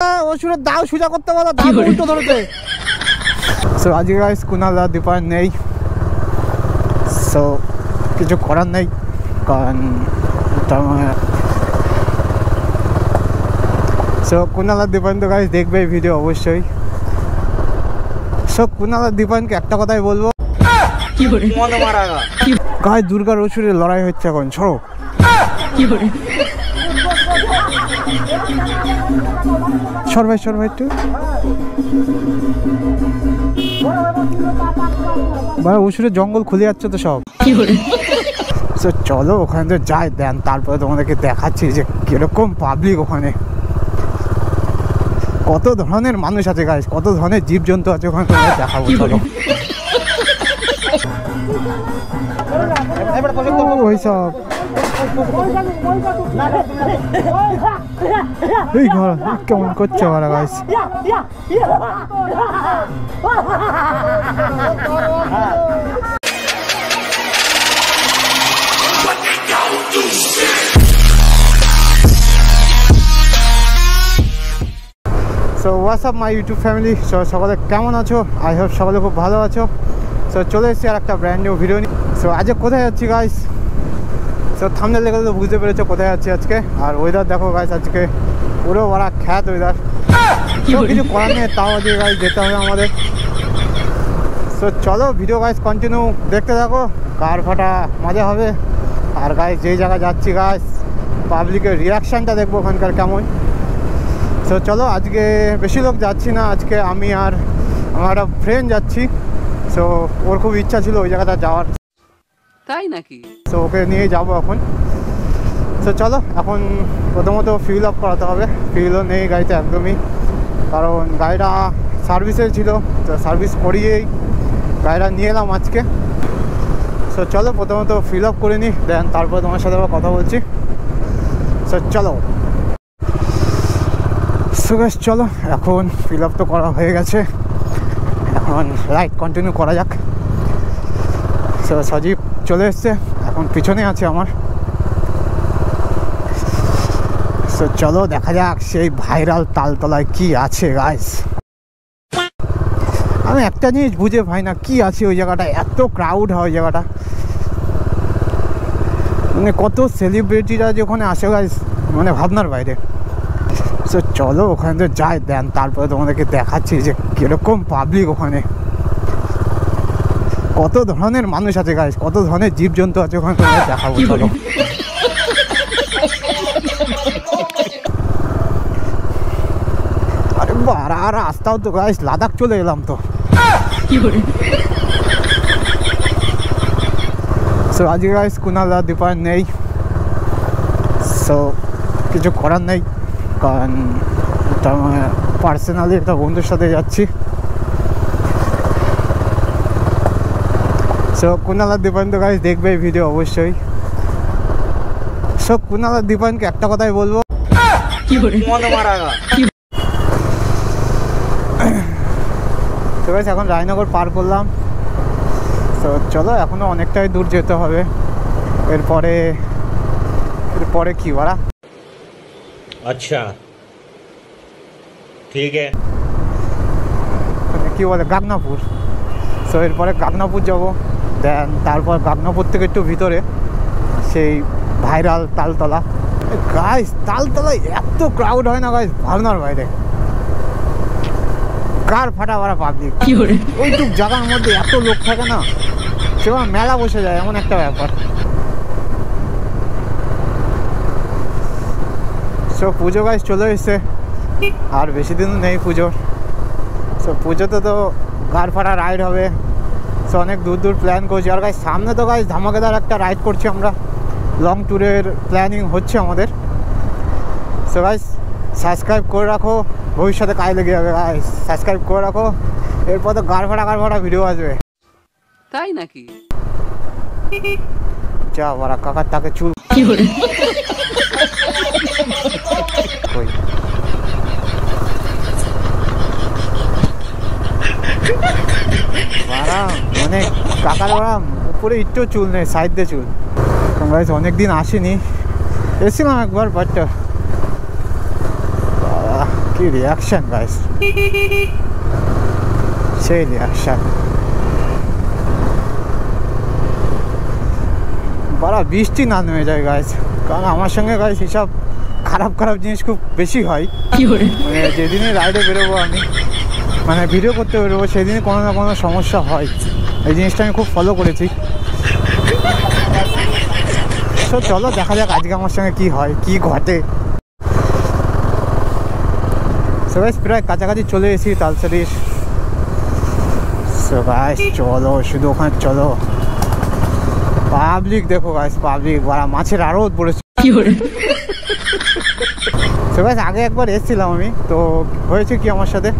ওষুধের দাও সোজা করতে বলো, দাও উল্টো ধরেছে। সো আজকে গাইস কুনাল আর দীপায়ন নেই, সো কিছু করার নেই, কারণ সো কুনাল আর দীপায়ন তো গাইস দেখবে এই ভিডিও অবশ্যই। সো কুনাল আর দীপায়নকে একটা কথাই বলবো, গায়ে দুর্গার অসুরের লড়াই হচ্ছে এখন, ছড়ো। সরভাই একটু ভাই, অসুরের জঙ্গল খুলে যাচ্ছে তো সব। চলো ওখানে তো যাই, দেন তারপরে তোমাদেরকে দেখাচ্ছি যে কিরকম পাবলিক ওখানে, কত ধরনের মানুষ আছে গাইস, কত ধরনের জীবজন্তু আছে ওখানে, তোমাদের দেখাবো। চলো ওই সব এই ঘর কেমন করছে ওরা guys. So what's up my YouTube family, so সকলে কেমন আছো? আই হোপ সকলে খুব ভালো আছো। সো চলে এসেছি আর একটা ব্র্যান্ড নিউ ভিডিও নিয়ে। সো আজকে কোথায় যাচ্ছি গাইস? সো থাম্বনেল দেখে তো বুঝতে পেরেছো কোথায় যাচ্ছি আজকে। আর ওয়েদার দেখো গাইস, আজকে পুরো বড় খ্যাত ওয়েদার, কিছু করার নেই, তাও আজকে গাইস যেতে হবে আমাদের। সো চলো ভিডিও গাইস কন্টিনিউ দেখতে থাকো, কার ফাটা মজা হবে। আর গাইস যেই জায়গায় যাচ্ছি গাইস, পাবলিকের রিয়াকশানটা দেখবো ওখানকার কেমন। সো চলো, আজকে বেশি লোক যাচ্ছি না, আজকে আমি আর আমার একটা ফ্রেন্ড যাচ্ছি। সো ওর খুব ইচ্ছা ছিল ওই জায়গাটা যাওয়ার, তাই নাকি? সো ওকে নিয়ে যাবো এখন। সো চলো, এখন প্রথমত ফিল আপ করাতে হবে, ফিলও নেই গাড়িতে একদমই, কারণ গাড়িটা সার্ভিসে ছিল, তো সার্ভিস করিয়েই গাড়িটা নিয়ে এলাম আজকে। সো চলো প্রথমত ফিল আপ করে নিই, দেন তারপরে তোমার সাথে আবার কথা বলছি। সো চলো, সো গাইস চলো, এখন ফিল আপ তো করা হয়ে গেছে, এখন রাইড কন্টিনিউ করা যাক। সো সজীব চলে এসছে, এখন পিছনে আছে আমার। সো চলো দেখা যাক সেই ভাইরাল তালতলায় কি আছে গাইস। আমি একটা জিনিস বুঝে পাই না, কি আছে ওই জায়গাটায়, এত ক্রাউড হয় ওই জায়গাটা, মানে কত সেলিব্রিটিরা যে ওখানে আসে গাইস, মানে ভাবনার বাইরে। সো চলো ওখানে তো যাই, দেন তারপরে তোমাদেরকে দেখাচ্ছি যে কিরকম পাবলিক ওখানে, কত ধরনের মানুষ আছে গাইস, কত ধরনের জীবজন্তু আছে ওখানে, তোমাদের দেখাবো। চলো আরে বারা রাস্তাও তো গাইস, লাদাখ চলে এলাম তো। সো আজকে গাইস কুনাল আর দীপায়ন নেই, সো কিছু করার নেই, কারণ পার্সোনালি একটা বন্ধুর সাথে যাচ্ছি। সো কুনাল আর দীপায়ন তো গাইস দেখবে এই ভিডিও অবশ্যই। সো কুনাল আর দীপায়নকে একটা কথাই বলবো, তো গাইস এখন রায়নগর পার করলাম। তো চলো এখনো অনেকটাই দূর যেতে হবে, এরপরে কি বলা, আচ্ছা ঠিক আছে, কি বলে গাগনাপুর। সো এরপরে গাগনাপুর যাবো, দেন তারপর গাগনাপুর থেকে একটু ভিতরে সেই ভাইরাল তালতলা। গাইস তালতলায় এত ক্রাউড হয় না গাইস, ভাবনার বাইরে, কার ফাটা বাড়া পাবলিক, ওইটুক জায়গার মধ্যে এত লোক থাকে না, সেবার মেলা বসে যায়, এমন একটা ব্যাপার। সো পুজো গাইস চলে এসছে, আর বেশি দিন নেই পুজোর। সো পুজোতে তো গার ফাটা রাইড হবে, সো অনেক দূর দূর প্ল্যান করছি। আর গাইস সামনে তো গাইস ধামাকেদার একটা রাইড করছি আমরা, লং ট্যুরের প্ল্যানিং হচ্ছে আমাদের। সো গাইস সাবস্ক্রাইব করে রাখো, ভবিষ্যতে কাজে লেগে যাবে গাইস, সাবস্ক্রাইব করে রাখো, এরপর তো গার ফাটা ভিডিও আসবে। তাই নাকি? যা বারা কাকার তাকে চুল মানে কাকার ওরা উপরে একটু চুল নেই, সাইড দিয়ে চুল। গাইস অনেকদিন আসেনি, এসেছিলাম একবার, বাট কি রিয়াকশন গাইস, সেই রিয়াকশন। বড় বৃষ্টি না নেমে যায় গাইস, কারণ আমার সঙ্গে গাইস এসব খারাপ খারাপ জিনিস খুব বেশি হয়। মানে যেদিনই রাইডে বেরোবো আমি, মানে ভিডিও করতে বেরোবো, সেদিনই কোনো না কোনো সমস্যা হয়। এই জিনিসটা আমি খুব ফলো করেছি। তো চলো দেখা যাক আজকে আমার সঙ্গে কি হয়, কি ঘটে। সো গাইস প্রায় কাছাকাছি চলে এসেছি তালসারির। সো গাইস চলো, শুধু ওখানে চলো। পাবলিক দেখো গাইস, পাবলিক বড় মাছের আড়ত পড়েছে। সো গাইস আগে একবার এসেছিলাম আমি, তো হয়েছে কি আমার সাথে,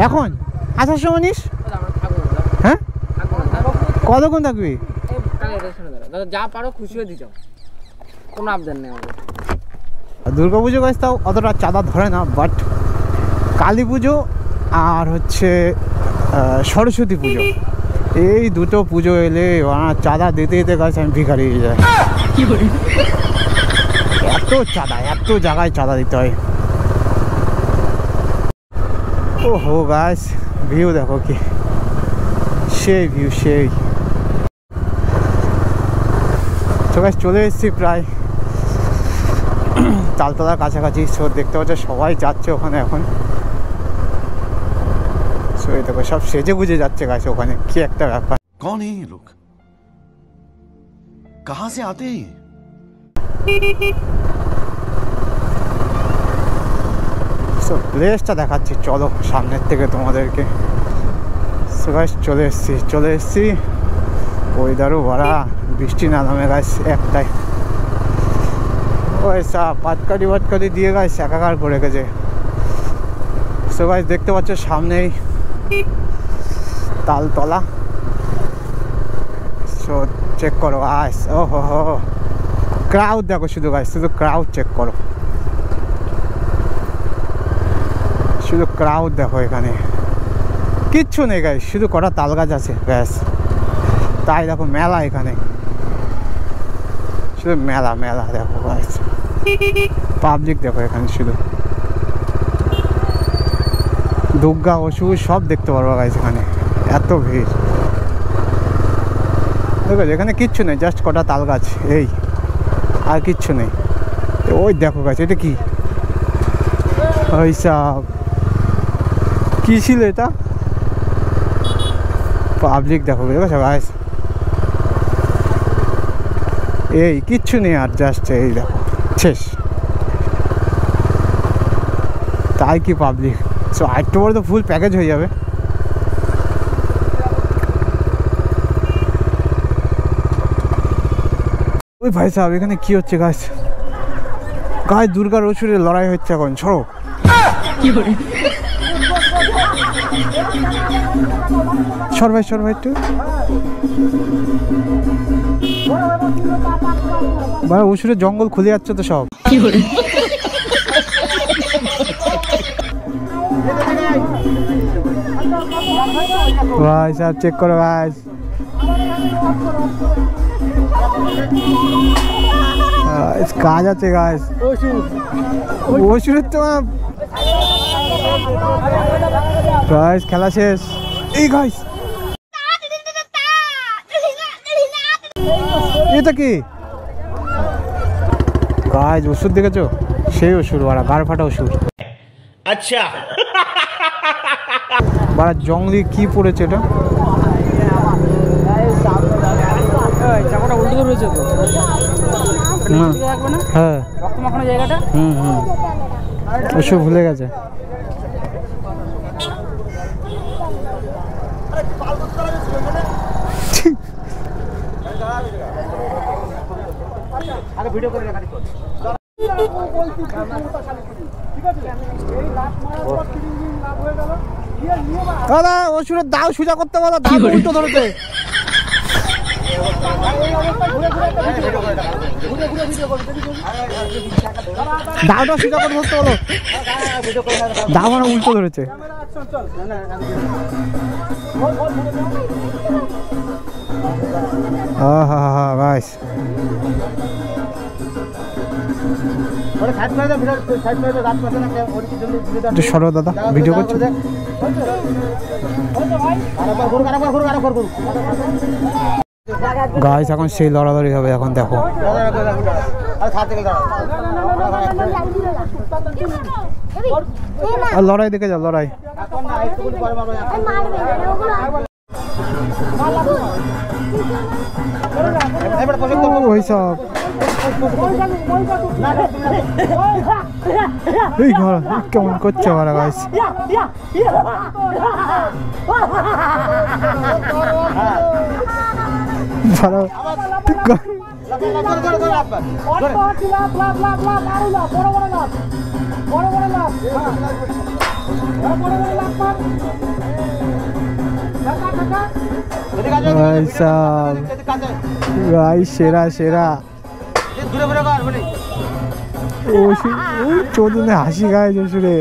এখন আসার সময় নিস? হ্যাঁ কতক্ষণ থাকবি? যা পারো খুশি হয়ে দিচ্ছ, কোনো আবদার নেই আমাদের। দুর্গা পুজো গাছ তাও অতটা চাঁদা ধরে না, বাট কালী পুজো আর হচ্ছে সরস্বতী পুজো, এই দুটো পুজো এলে চাঁদা দিতে দিতে গাছ আমি ভিখারি হয়ে যায়। এত চাঁদা, এত জায়গায় চাঁদা দিতে হয়। ও হো গাছ, ভিউ দেখো কি সেই ভিউ, সেই। তো গাছ চলে এসেছি প্রায় তালতলার কাছাকাছি। সো দেখতে পাচ্ছ সবাই যাচ্ছে ওখানে এখন। সো এই দেখো সব সেজে গুজে যাচ্ছে গাছ ওখানে, কি একটা ব্যাপার। कौन है ये लोग, कहां से आते हैं? সো প্লেসটা দেখাচ্ছি চলো সামনের থেকে তোমাদেরকে। সো গাছ চলে এসেছি। ওয়েদারও ভরা, বৃষ্টি না নামে গাছ একটাই ওইসা পাটকাটি দিয়ে গাছ একাকার করে গেছে। সো গাছ দেখতে পাচ্ছ সামনেই তালতলা। সো চেক করো গাছ, ও হো ক্রাউড দেখো শুধু গাছ, শুধু ক্রাউড চেক করো, শুধু ক্রাউড দেখো। এখানে কিচ্ছু নেই গাছ, শুধু কটা তাল গাছ আছে ব্যাস। তাই দেখো মেলা, এখানে শুধু মেলা মেলা দেখো গাছ, পাবলিক দেখো এখানে শুধু। দুর্গা অসুর সব দেখতে পারবো গাছ এখানে, এত ভিড় দেখো। এখানে কিচ্ছু নেই, জাস্ট কটা তাল গাছ, এই আর কিচ্ছু নেই। ওই দেখো গাছ, এটা কি ওই সব কি ছিল এটা? পাবলিক দেখো দেখো গাছ, এই কিচ্ছু নেই আর, জাস্ট এই দেখো শেষ। তাই কি পাবলিক। সো আরেকটু বড় তো ফুল প্যাকেজ হয়ে যাবে। ওই ভাই সাহেব এখানে কি হচ্ছে গাছ? গাছ দুর্গার অসুরের লড়াই হচ্ছে এখন, ছড়ো। সর ভাই একটু ভাই, অসুরের জঙ্গল খুলে যাচ্ছে তো সব। ভাই সাহেব চেক করো ভাই, কাজ আছে গাছ। অসুরের তো গাছ খেলা শেষ। এই গাছ এটা কি গাছ? ওষুধ দেখেছো? সেই ওষুধ বাড়া, গাড় ফাটা ওষুধ। अच्छा বাড়া জঙ্গলি কি পড়েছে এটা? চাপাটা উল্টো করে রয়েছে তো, হ্যাঁ রক্ত মাখানো জায়গাটা। ওষুধ ভুলে গেছে। দাদা ওষুধের দাও সোজা করতে বলো, দাও উল্টো ধরেছে। দাওটা সোজা করে ধরতে বলো, দাও মানে উল্টো ধরেছে। গাইস একটু সরো দাদা, ভিডিও করছো। গাইস এখন সেই লড়ালড়ি হবে, এখন দেখো। আর লড়াই দেখে যাও, লড়াই। ওই সব এই ঘর কেমন করছে ওরা গাইস। ভালো সেরা সেরা। চোদনে হাসি গায়ে জসুরে।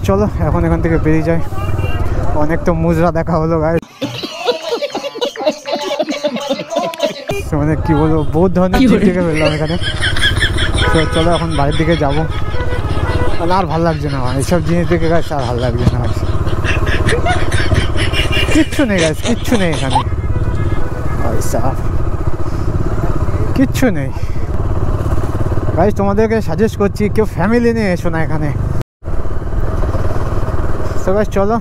চলো এখন এখান থেকে বেরিয়ে যায়। অনেক তো মুজরা দেখা হলো গাইস, মানে কি বলবো, বহুত ধরনের জিনিস দেখে ফেললাম এখানে। তো চলো এখন বাড়ির দিকে যাবো। আর ভালো লাগছে না এইসব জিনিস দেখে গাইস, আর ভালো লাগছে না গাইস। কিচ্ছু নেই গাইস, কিচ্ছু নেই এখানে, কিচ্ছু নেই গাইস। তোমাদেরকে সাজেস্ট করছি কেউ ফ্যামিলি নিয়ে এসো না এখানে। তো গাইস চলো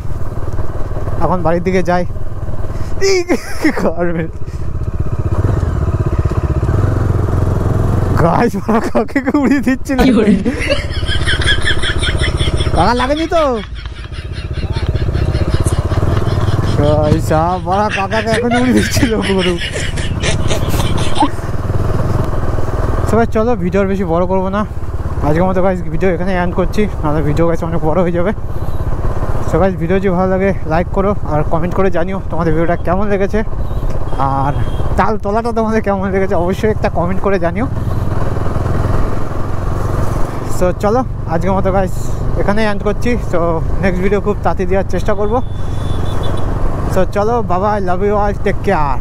এখন বাড়ির দিকে যাই। গাইস কাকে উড়িয়ে দিচ্ছিল, কাকা লাগেনি তো বড় কাকাকে এখন উড়িয়ে দিচ্ছিল গরু। সবাই চলো ভিডিও বেশি বড় করবো না আজকের মতো গাইস, ভিডিও এখানে এন্ড করছি, নাহলে ভিডিও গাইস অনেক বড় হয়ে যাবে। সো গাইস ভিডিও যদি ভালো লাগে লাইক করো আর কমেন্ট করে জানিও তোমাদের ভিডিওটা কেমন লেগেছে, আর তাল তলাটা তোমাদের কেমন লেগেছে অবশ্যই একটা কমেন্ট করে জানিও। সো চলো আজকের মতো গাইস এখানেই এন্ড করছি। সো নেক্সট ভিডিও খুব তাড়াতাড়ি দেওয়ার চেষ্টা করবো। সো চলো বাবা, I love you all, take care.